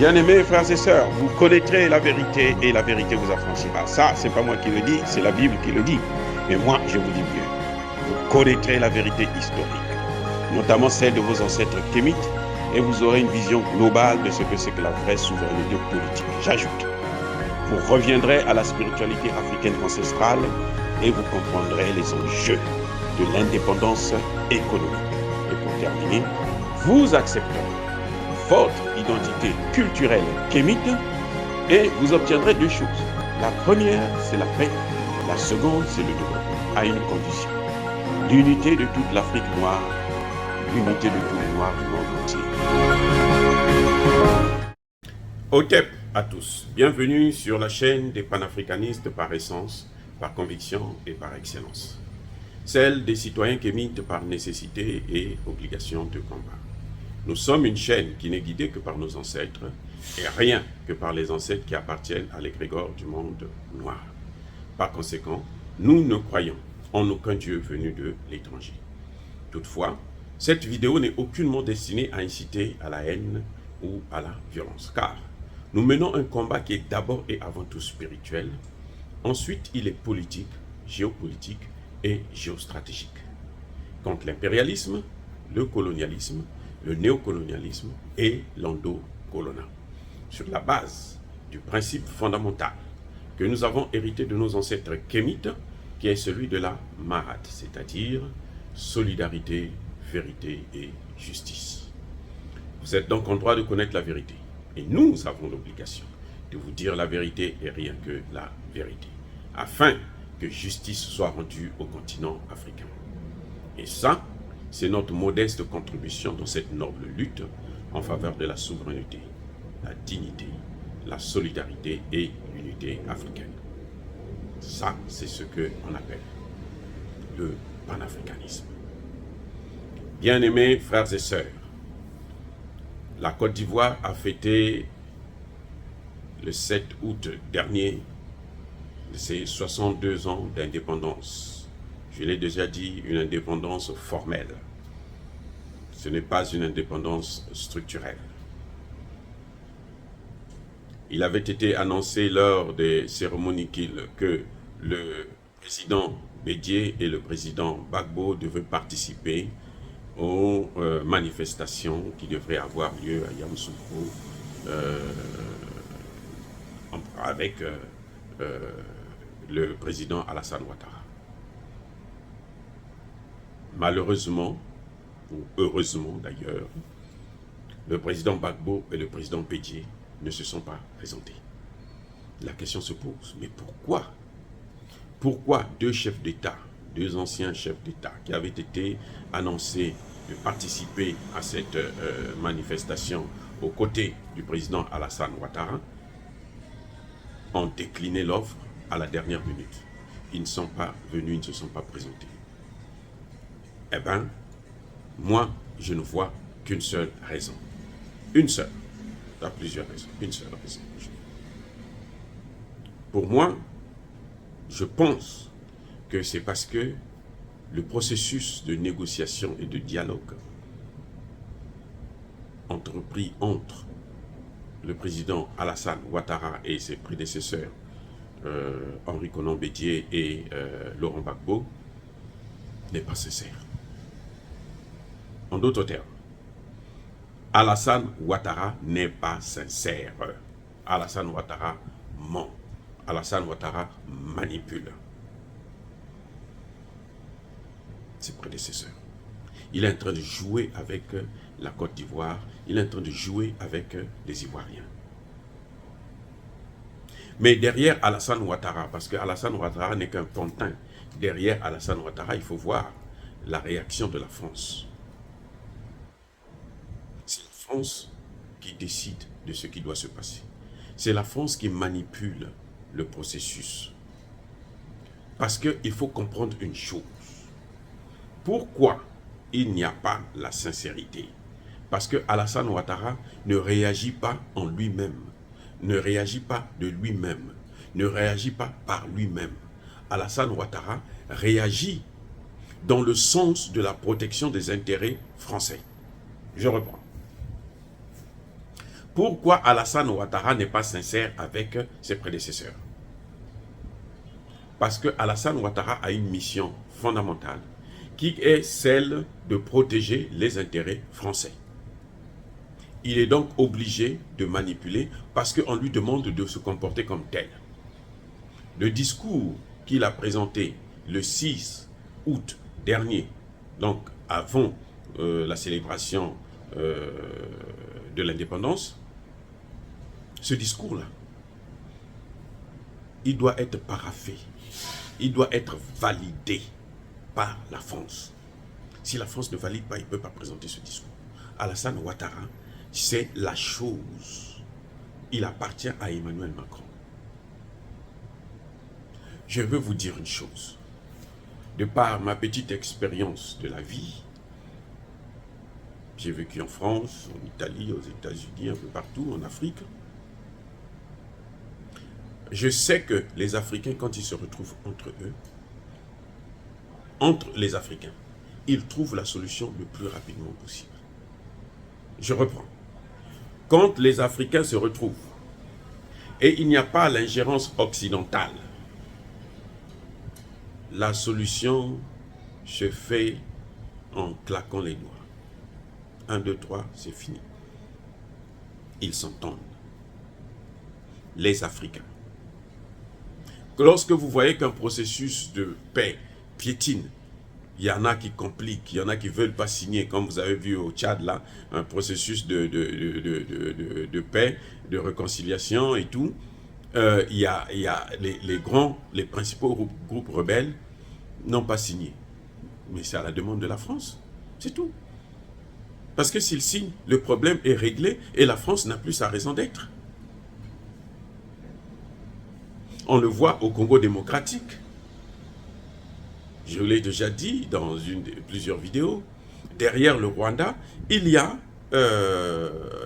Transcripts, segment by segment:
Bien-aimés frères et sœurs, vous connaîtrez la vérité et la vérité vous affranchira. Ça, c'est pas moi qui le dis, c'est la Bible qui le dit. Mais moi, je vous dis mieux. Vous connaîtrez la vérité historique, notamment celle de vos ancêtres kémites, et vous aurez une vision globale de ce que c'est que la vraie souveraineté politique. J'ajoute, vous reviendrez à la spiritualité africaine ancestrale et vous comprendrez les enjeux de l'indépendance économique. Et pour terminer, vous accepterez votre identité culturelle kémite et vous obtiendrez deux choses. La première, c'est la paix. La seconde, c'est le développement, à une condition. L'unité de toute l'Afrique noire, l'unité de tous les Noirs du monde entier. Otep à tous. Bienvenue sur la chaîne des panafricanistes par essence, par conviction et par excellence. Celle des citoyens kémites par nécessité et obligation de combat. Nous sommes une chaîne qui n'est guidée que par nos ancêtres et rien que par les ancêtres qui appartiennent à l'égrégore du monde noir. Par conséquent, nous ne croyons en aucun Dieu venu de l'étranger. Toutefois, cette vidéo n'est aucunement destinée à inciter à la haine ou à la violence, car nous menons un combat qui est d'abord et avant tout spirituel, ensuite il est politique, géopolitique et géostratégique. Contre l'impérialisme, le colonialisme, le néocolonialisme et l'endocolonat, sur la base du principe fondamental que nous avons hérité de nos ancêtres kémites, qui est celui de la Mahat, c'est-à-dire solidarité, vérité et justice. Vous êtes donc en droit de connaître la vérité, et nous avons l'obligation de vous dire la vérité et rien que la vérité, afin que justice soit rendue au continent africain. Et ça, c'est notre modeste contribution dans cette noble lutte en faveur de la souveraineté, la dignité, la solidarité et l'unité africaine. Ça, c'est ce qu'on appelle le panafricanisme. Bien-aimés frères et sœurs, la Côte d'Ivoire a fêté le 7 août dernier ses 62 ans d'indépendance. Je l'ai déjà dit, une indépendance formelle. Ce n'est pas une indépendance structurelle. Il avait été annoncé lors des cérémonies que le président Bédié et le président Gbagbo devaient participer aux manifestations qui devraient avoir lieu à Yamoussoukro avec le président Alassane Ouattara. Malheureusement, ou heureusement d'ailleurs, le président Gbagbo et le président Bédié ne se sont pas présentés. La question se pose, mais pourquoi? Pourquoi deux chefs d'État, deux anciens chefs d'État qui avaient été annoncés de participer à cette manifestation aux côtés du président Alassane Ouattara ont décliné l'offre à la dernière minute? Ils ne sont pas venus, ils ne se sont pas présentés. Eh bien, moi, je ne vois qu'une seule raison. Une seule. Il y a plusieurs raisons. Une seule raison. Pour moi, je pense que c'est parce que le processus de négociation et de dialogue entrepris entre le président Alassane Ouattara et ses prédécesseurs, Henri Konan Bédié et Laurent Gbagbo, n'est pas sincère. En d'autres termes, Alassane Ouattara n'est pas sincère. Alassane Ouattara ment. Alassane Ouattara manipule ses prédécesseurs. Il est en train de jouer avec la Côte d'Ivoire. Il est en train de jouer avec les Ivoiriens. Mais derrière Alassane Ouattara, parce que Alassane Ouattara n'est qu'un pantin, derrière Alassane Ouattara, il faut voir la réaction de la France. C'est la France qui décide de ce qui doit se passer. C'est la France qui manipule le processus. Parce qu'il faut comprendre une chose. Pourquoi il n'y a pas la sincérité? Parce que Alassane Ouattara ne réagit pas en lui-même, ne réagit pas de lui-même, ne réagit pas par lui-même. Alassane Ouattara réagit dans le sens de la protection des intérêts français. Je reprends. pourquoi Alassane Ouattara n'est pas sincère avec ses prédécesseurs? Parce que Alassane Ouattara a une mission fondamentale qui est celle de protéger les intérêts français. Il est donc obligé de manipuler parce qu'on lui demande de se comporter comme tel. Le discours qu'il a présenté le 6 août dernier, donc avant la célébration de l'indépendance, ce discours-là, il doit être paraphé, il doit être validé par la France. Si la France ne valide pas, il ne peut pas présenter ce discours. Alassane Ouattara, c'est la chose. Il appartient à Emmanuel Macron. Je veux vous dire une chose. De par ma petite expérience de la vie, j'ai vécu en France, en Italie, aux États-Unis, un peu partout, en Afrique. Je sais que les Africains, quand ils se retrouvent entre eux, entre les Africains, ils trouvent la solution le plus rapidement possible. Je reprends. Quand les Africains se retrouvent et il n'y a pas l'ingérence occidentale, la solution se fait en claquant les doigts. 1, 2, 3, c'est fini. Ils s'entendent. Les Africains. Lorsque vous voyez qu'un processus de paix piétine, il y en a qui compliquent, il y en a qui ne veulent pas signer, comme vous avez vu au Tchad, là, un processus de paix, de réconciliation et tout. Il y a les principaux groupes rebelles n'ont pas signé. Mais c'est à la demande de la France, c'est tout. Parce que s'ils signent, le problème est réglé et la France n'a plus sa raison d'être. On le voit au Congo démocratique. Je l'ai déjà dit dans plusieurs vidéos. Derrière le Rwanda, il y a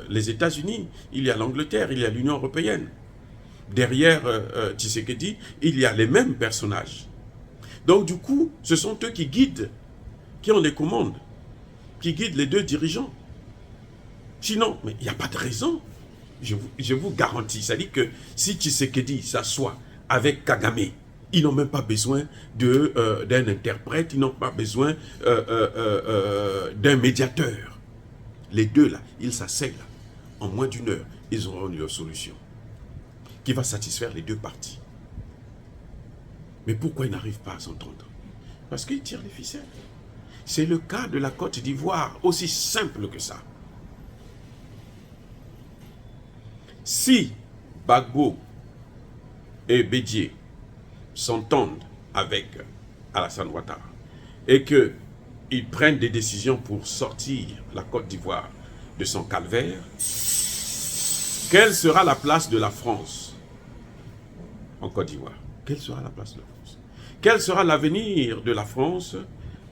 les États-Unis, il y a l'Angleterre, il y a l'Union européenne. Derrière Tshisekedi, il y a les mêmes personnages. Donc du coup, ce sont eux qui guident, qui ont les commandes, qui guident les deux dirigeants. Sinon, mais il n'y a pas de raison. Je vous garantis. C'est-à-dire que si Tshisekedi s'assoit avec Kagame, ils n'ont même pas besoin d'un interprète, ils n'ont pas besoin d'un médiateur. Les deux là, ils s'asseyent là. En moins d'une heure, ils auront leur solution qui va satisfaire les deux parties. Mais pourquoi ils n'arrivent pas à s'entendre? Parce qu'ils tirent les ficelles. C'est le cas de la Côte d'Ivoire, aussi simple que ça. Si Gbagbo et Bédié s'entendent avec Alassane Ouattara et qu'ils prennent des décisions pour sortir la Côte d'Ivoire de son calvaire, quelle sera la place de la France en Côte d'Ivoire? Quelle sera la place de la France? Quel sera l'avenir de la France,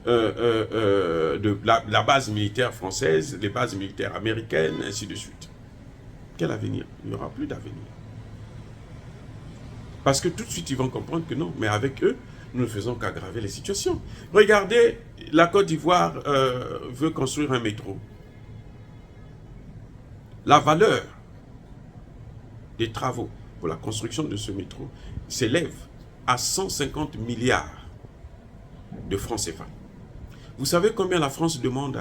de la base militaire française, les bases militaires américaines, ainsi de suite? Quel avenir? Il n'y aura plus d'avenir. Parce que tout de suite, ils vont comprendre que non, mais avec eux, nous ne faisons qu'aggraver les situations. Regardez, la Côte d'Ivoire veut construire un métro. La valeur des travaux pour la construction de ce métro s'élève à 150 milliards de francs CFA. Vous savez combien la France demande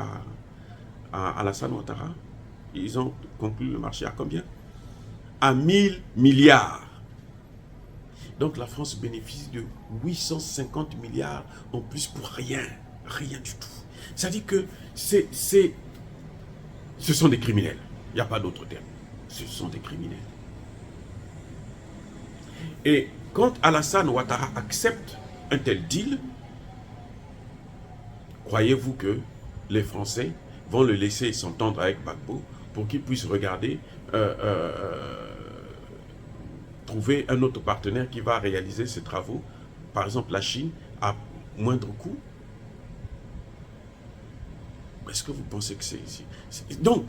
à Alassane Ouattara? Ils ont conclu le marché à combien? À 1000 milliards. Donc la France bénéficie de 850 milliards en plus pour rien. Rien du tout. C'est-à-dire que ce sont des criminels. Il n'y a pas d'autre terme. Ce sont des criminels. Et quand Alassane Ouattara accepte un tel deal, croyez-vous que les Français vont le laisser s'entendre avec Gbagbo pour qu'il puisse regarder, trouver un autre partenaire qui va réaliser ces travaux, par exemple la Chine, à moindre coût? Est-ce que vous pensez que c'est ici? Donc,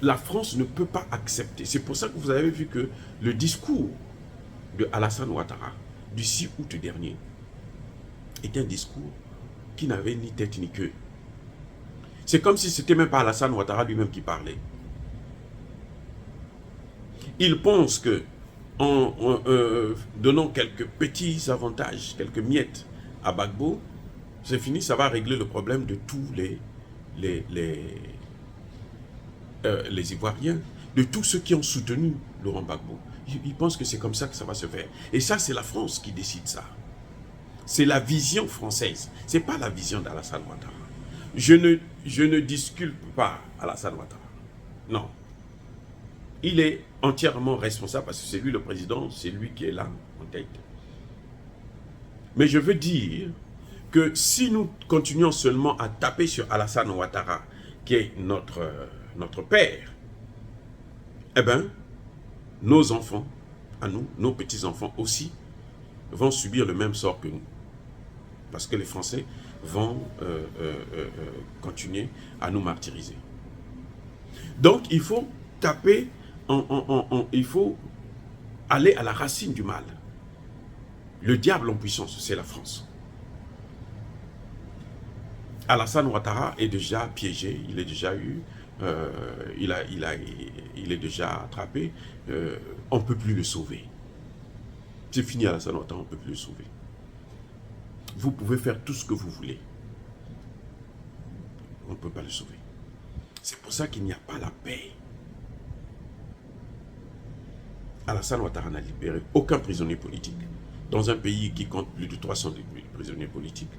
la France ne peut pas accepter. C'est pour ça que vous avez vu que le discours de Alassane Ouattara du 6 août dernier est un discours qui n'avait ni tête ni queue. C'est comme si c'était même pas Alassane Ouattara lui-même qui parlait. Ils pensent que en donnant quelques petits avantages, quelques miettes à Gbagbo, c'est fini, ça va régler le problème de tous les, les Ivoiriens, de tous ceux qui ont soutenu Laurent Gbagbo. Ils pensent que c'est comme ça que ça va se faire. Et ça, c'est la France qui décide ça. C'est la vision française. Ce n'est pas la vision d'Alassane Ouattara. Je ne disculpe pas Alassane Ouattara. Non. Il est entièrement responsable parce que c'est lui le président, c'est lui qui est là en tête. Mais je veux dire que si nous continuons seulement à taper sur Alassane Ouattara, qui est notre père, eh bien, nos enfants, à nous, nos petits-enfants aussi, vont subir le même sort que nous. Parce que les Français vont continuer à nous martyriser. Donc, il faut taper, il faut aller à la racine du mal. Le diable en puissance, c'est la France. Alassane Ouattara est déjà piégé, il est déjà eu, il est déjà attrapé, on ne peut plus le sauver. C'est fini Alassane Ouattara, on ne peut plus le sauver. Vous pouvez faire tout ce que vous voulez. On ne peut pas le sauver. C'est pour ça qu'il n'y a pas la paix. Alassane Ouattara n'a libéré aucun prisonnier politique. Dans un pays qui compte plus de 300 prisonniers politiques,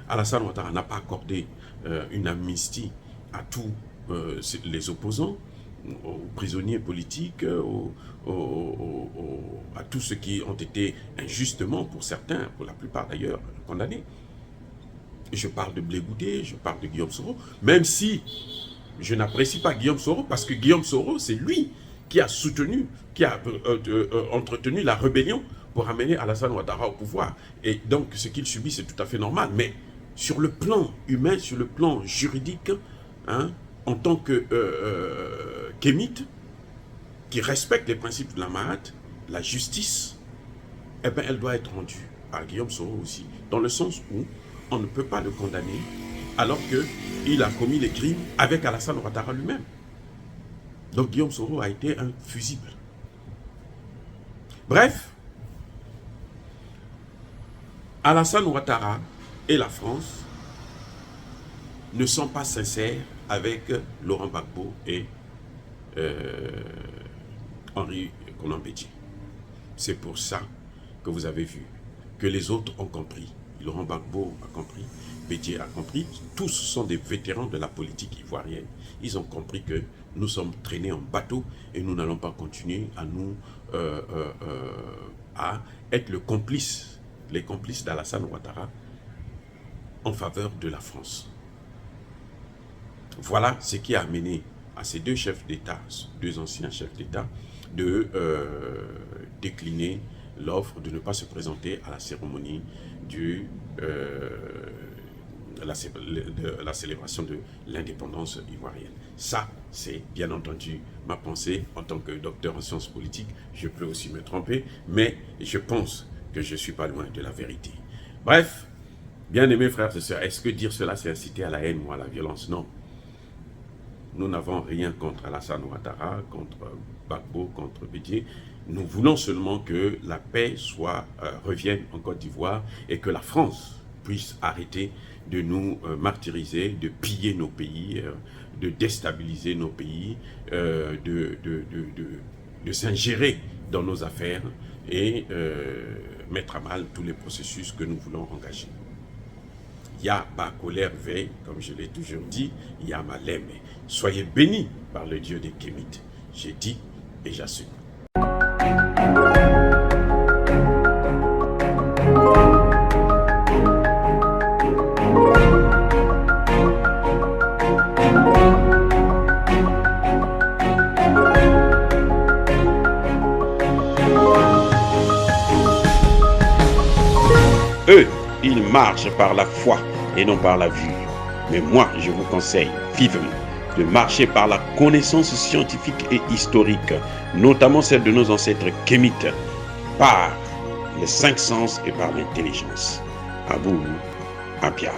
Alassane Ouattara n'a pas accordé une amnistie à tous les opposants, aux prisonniers politiques, à tous ceux qui ont été injustement, pour certains, pour la plupart d'ailleurs, condamnés. Je parle de Blé Goudé, je parle de Guillaume Soro, même si je n'apprécie pas Guillaume Soro, parce que Guillaume Soro, c'est lui qui a soutenu, qui a entretenu la rébellion pour amener Alassane Ouattara au pouvoir. Et donc, ce qu'il subit, c'est tout à fait normal. Mais sur le plan humain, sur le plan juridique, hein, en tant que kémite, qui respecte les principes de la Mahat, la justice, eh bien, elle doit être rendue à Guillaume Soro aussi, dans le sens où on ne peut pas le condamner alors qu'il a commis les crimes avec Alassane Ouattara lui-même. Donc Guillaume Soro a été un fusible. Bref, Alassane Ouattara et la France ne sont pas sincères avec Laurent Gbagbo et Henri Konan Bédié. C'est pour ça que vous avez vu que les autres ont compris. Laurent Gbagbo a compris, Bédié a compris. Tous sont des vétérans de la politique ivoirienne. Ils ont compris que nous sommes traînés en bateau et nous n'allons pas continuer à nous à être les complices d'Alassane Ouattara en faveur de la France. Voilà ce qui a amené à ces deux chefs d'État, deux anciens chefs d'État, de décliner l'offre de ne pas se présenter à la cérémonie de la célébration de l'indépendance ivoirienne. Ça, c'est bien entendu ma pensée en tant que docteur en sciences politiques. Je peux aussi me tromper, mais je pense que je ne suis pas loin de la vérité. Bref, bien-aimés frères et sœurs, est-ce que dire cela, c'est inciter à la haine ou à la violence? Non. Nous n'avons rien contre Alassane Ouattara, contre Gbagbo, contre Bédié. Nous voulons seulement que la paix revienne en Côte d'Ivoire et que la France puisse arrêter de nous martyriser, de piller nos pays, de déstabiliser nos pays, de s'ingérer dans nos affaires et mettre à mal tous les processus que nous voulons engager. Ya ba colère veille, comme je l'ai toujours dit, ya ma lème. Soyez bénis par le Dieu des Kémites. J'ai dit et j'assume. Eux, ils marchent par la foi et non par la vue. Mais moi, je vous conseille vivement de marcher par la connaissance scientifique et historique, notamment celle de nos ancêtres kémites, par les cinq sens et par l'intelligence. Abou Abia.